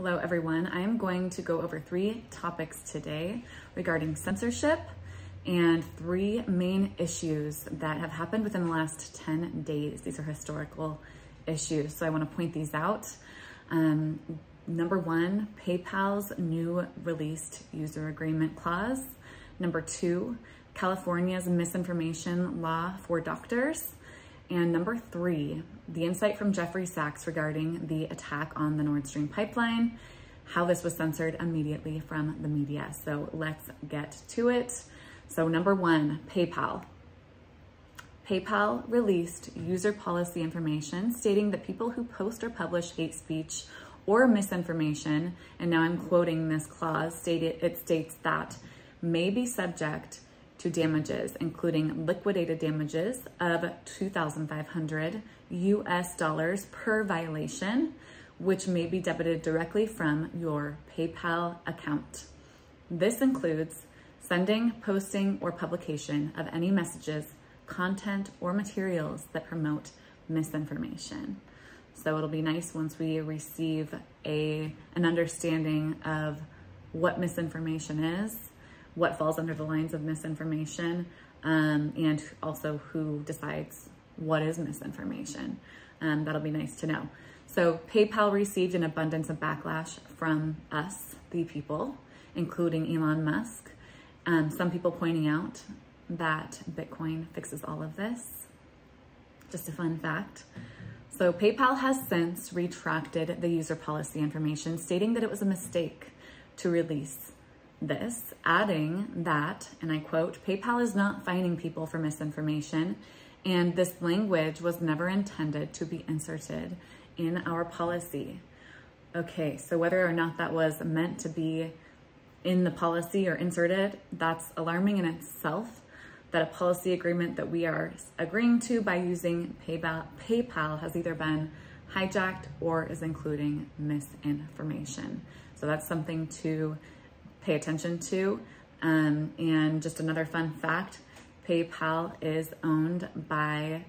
Hello everyone. I am going to go over 3 topics today regarding censorship and 3 main issues that have happened within the last 10 days. These are historical issues, so I want to point these out. Number 1, PayPal's new released user agreement clause. Number 2, California's misinformation law for doctors. And number 3, the insight from Jeffrey Sachs regarding the attack on the Nord Stream pipeline, how this was censored immediately from the media. So let's get to it. So number 1, PayPal. PayPal released user policy information stating that people who post or publish hate speech or misinformation, and now I'm quoting this clause, it states that may be subject to damages, including liquidated damages of $2,500 US per violation, which may be debited directly from your PayPal account. This includes sending, posting, or publication of any messages, content, or materials that promote misinformation. So it'll be nice once we receive an understanding of what misinformation is, what falls under the lines of misinformation, and also who decides what is misinformation. That'll be nice to know. So PayPal received an abundance of backlash from us, the people, including Elon Musk. Some people pointing out that Bitcoin fixes all of this. Just a fun fact. So PayPal has since retracted the user policy information, stating that it was a mistake to release this, adding that, and I quote, PayPal is not fining people for misinformation, and this language was never intended to be inserted in our policy. Okay, so whether or not that was meant to be in the policy or inserted, that's alarming in itself, that a policy agreement that we are agreeing to by using PayPal has either been hijacked or is including misinformation. So that's something to pay attention to. And just another fun fact, PayPal is owned by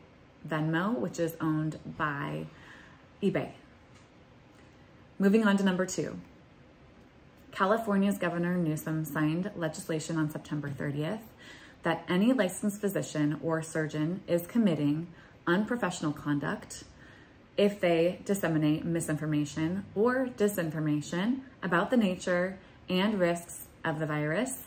Venmo, which is owned by eBay. Moving on to number 2. California's Governor Newsom signed legislation on September 30th that any licensed physician or surgeon is committing unprofessional conduct if they disseminate misinformation or disinformation about the nature and risks of the virus,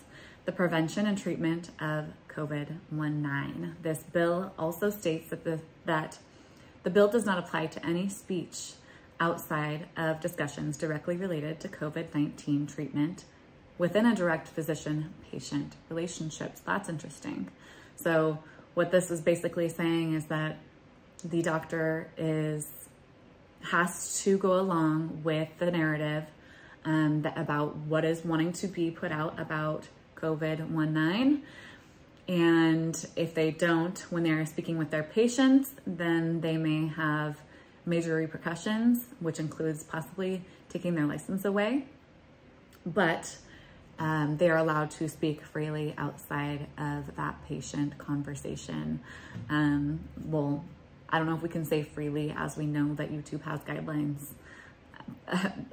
the prevention and treatment of COVID-19. This bill also states that the bill does not apply to any speech outside of discussions directly related to COVID-19 treatment within a direct physician-patient relationship. So that's interesting. So what this is basically saying is that the doctor has to go along with the narrative about what is wanting to be put out about COVID-19. And if they don't, when they're speaking with their patients, then they may have major repercussions, which includes possibly taking their license away. But they are allowed to speak freely outside of that patient conversation. Well, I don't know if we can say freely, as we know that YouTube has guidelines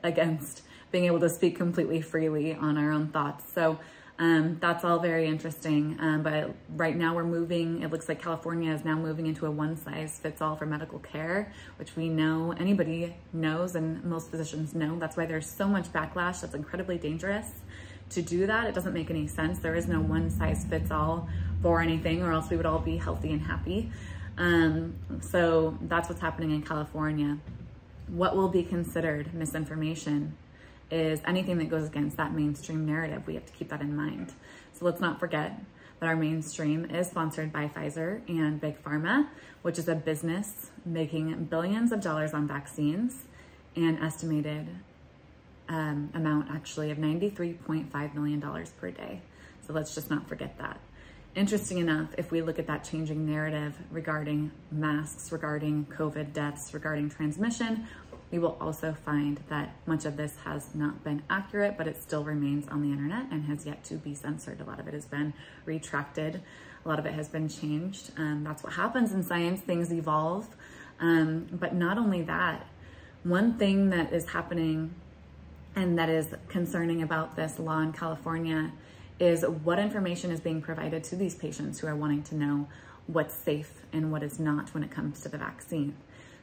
against being able to speak completely freely on our own thoughts. So that's all very interesting. But right now we're moving, it looks like California is now moving into a one-size-fits-all for medical care, which we know, anybody knows, and most physicians know. That's why there's so much backlash. That's incredibly dangerous to do that. It doesn't make any sense. There is no one-size-fits-all for anything, or else we would all be healthy and happy. So that's what's happening in California. What will be considered misinformation is anything that goes against that mainstream narrative. We have to keep that in mind. So let's not forget that our mainstream is sponsored by Pfizer and Big Pharma, which is a business making billions of dollars on vaccines, and estimated amount actually of $93.5 million per day. So let's just not forget that. Interesting enough, if we look at that changing narrative regarding masks, regarding COVID deaths, regarding transmission, we will also find that much of this has not been accurate, but it still remains on the internet and has yet to be censored. A lot of it has been retracted. A lot of it has been changed. That's what happens in science. Things evolve. But not only that, one thing that is happening and that is concerning about this law in California is what information is being provided to these patients who are wanting to know what's safe and what is not when it comes to the vaccine.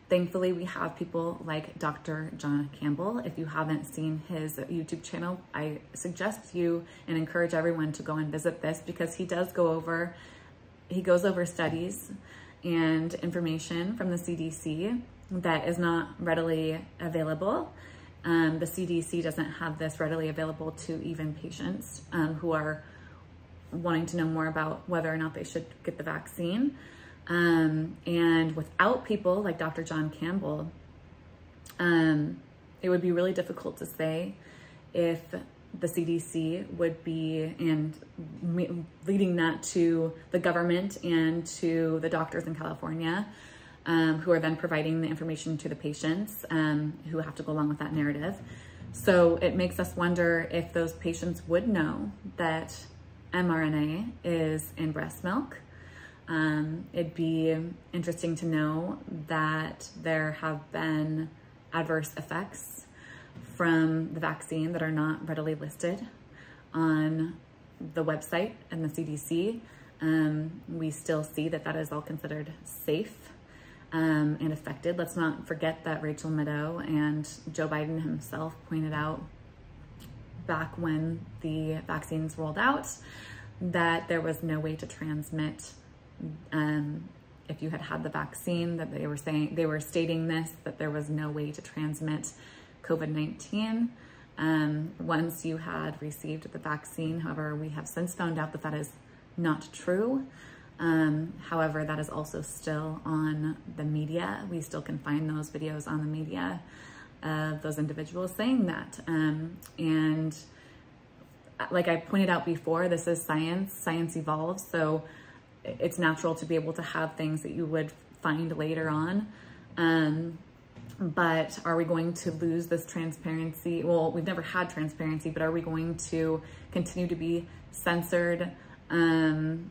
Thankfully, we have people like Dr. John Campbell. If you haven't seen his YouTube channel, I suggest you and encourage everyone to go and visit this, because he does go over, he goes over studies and information from the CDC that is not readily available. The CDC doesn't have this readily available to even patients who are wanting to know more about whether or not they should get the vaccine. And without people like Dr. John Campbell, it would be really difficult to say if the CDC would be, and leading that to the government and to the doctors in California, who are then providing the information to the patients who have to go along with that narrative. So it makes us wonder if those patients would know that mRNA is in breast milk. It'd be interesting to know that there have been adverse effects from the vaccine that are not readily listed on the website and the CDC. We still see that that is all considered safe and affected. Let's not forget that Rachel Maddow and Joe Biden himself pointed out back when the vaccines rolled out that there was no way to transmit if you had the vaccine, that they were stating this, that there was no way to transmit COVID-19 once you had received the vaccine. However, we have since found out that that is not true. However, that is also still on the media. We still can find those videos on the media of those individuals saying that. And like I pointed out before, this is science. Science evolves, so it's natural to be able to have things that you would find later on. But are we going to lose this transparency? Well, we've never had transparency, but are we going to continue to be censored? And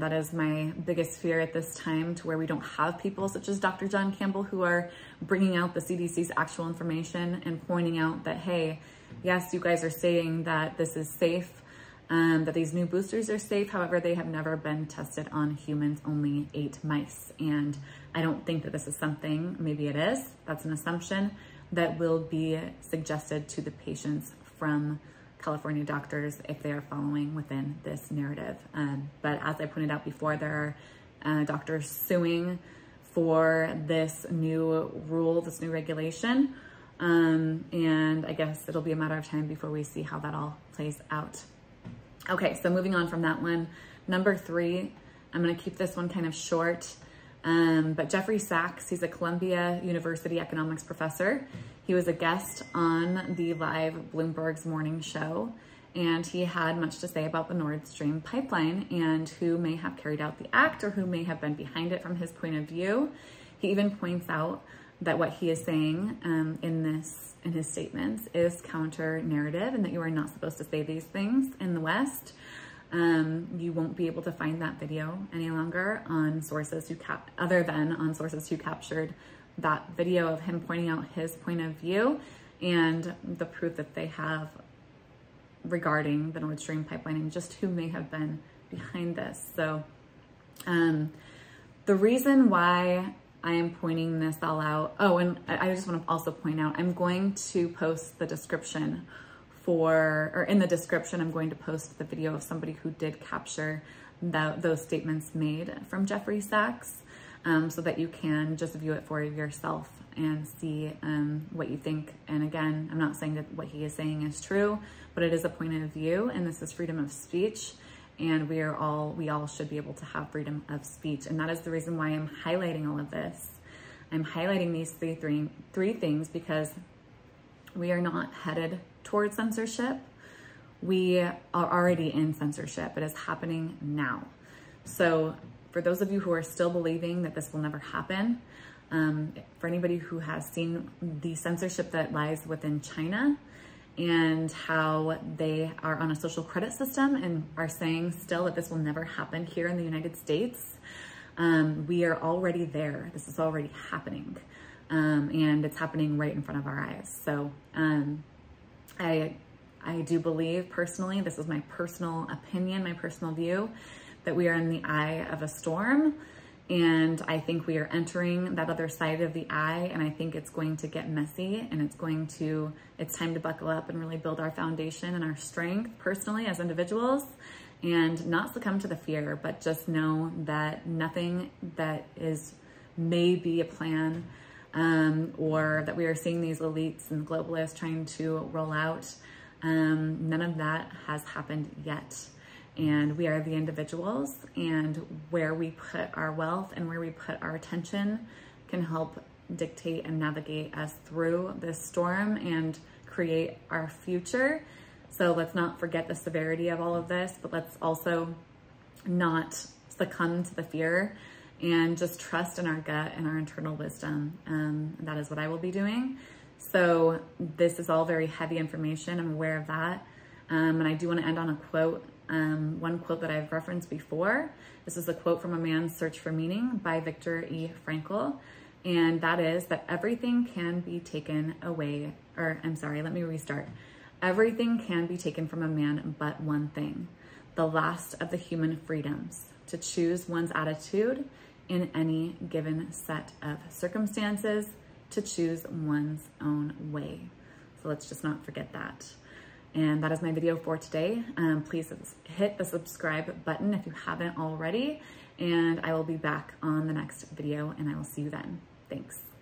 that is my biggest fear at this time, to where we don't have people such as Dr. John Campbell who are bringing out the CDC's actual information and pointing out that, hey, yes, you guys are saying that this is safe, that these new boosters are safe. However, they have never been tested on humans, only 8 mice. And I don't think that this is something, maybe it is, that's an assumption, that will be suggested to the patients from California doctors if they are following within this narrative. But as I pointed out before, there are doctors suing for this new rule, this new regulation. And I guess it'll be a matter of time before we see how that all plays out. Okay, so moving on from that one, number 3, I'm gonna keep this one kind of short, but Jeffrey Sachs, he's a Columbia University economics professor. He was a guest on the live Bloomberg's morning show, and he had much to say about the Nord Stream pipeline and who may have carried out the act or who may have been behind it from his point of view. He even points out that what he is saying in his statements is counter narrative, and that you are not supposed to say these things in the West. You won't be able to find that video any longer on sources other than on sources who captured that video of him pointing out his point of view and the proof that they have regarding the Nord Stream pipeline and just who may have been behind this. So the reason why I am pointing this all out. Oh, and I just want to also point out, I'm going to post the description in the description, I'm going to post the video of somebody who did capture those statements made from Jeffrey Sachs, so that you can just view it for yourself and see what you think. And again, I'm not saying that what he is saying is true, but it is a point of view, and this is freedom of speech. And we all should be able to have freedom of speech. And that is the reason why I'm highlighting all of this. I'm highlighting these three things because we are not headed towards censorship. We are already in censorship. It is happening now. So for those of you who are still believing that this will never happen, for anybody who has seen the censorship that lies within China, and how they are on a social credit system and are saying still that this will never happen here in the United States. We are already there. This is already happening. And it's happening right in front of our eyes. So I do believe personally, this is my personal opinion, my personal view, that we are in the eye of a storm. And I think we are entering that other side of the eye, and I think it's going to get messy, and it's time to buckle up and really build our foundation and our strength personally as individuals, and not succumb to the fear, but just know that nothing that is maybe a plan, or that we are seeing these elites and globalists trying to roll out, none of that has happened yet. And we are the individuals, and where we put our wealth and where we put our attention can help dictate and navigate us through this storm and create our future. So let's not forget the severity of all of this, but let's also not succumb to the fear and just trust in our gut and our internal wisdom. That is what I will be doing. So this is all very heavy information. I'm aware of that. And I do want to end on a quote. One quote that I've referenced before. This is a quote from A Man's Search for Meaning by Viktor E. Frankl. And that is that everything can be taken away, or I'm sorry, let me restart. Everything can be taken from a man but one thing, the last of the human freedoms, to choose one's attitude in any given set of circumstances, to choose one's own way. So let's just not forget that. And that is my video for today. Please hit the subscribe button if you haven't already, and I will be back on the next video, and I will see you then. Thanks.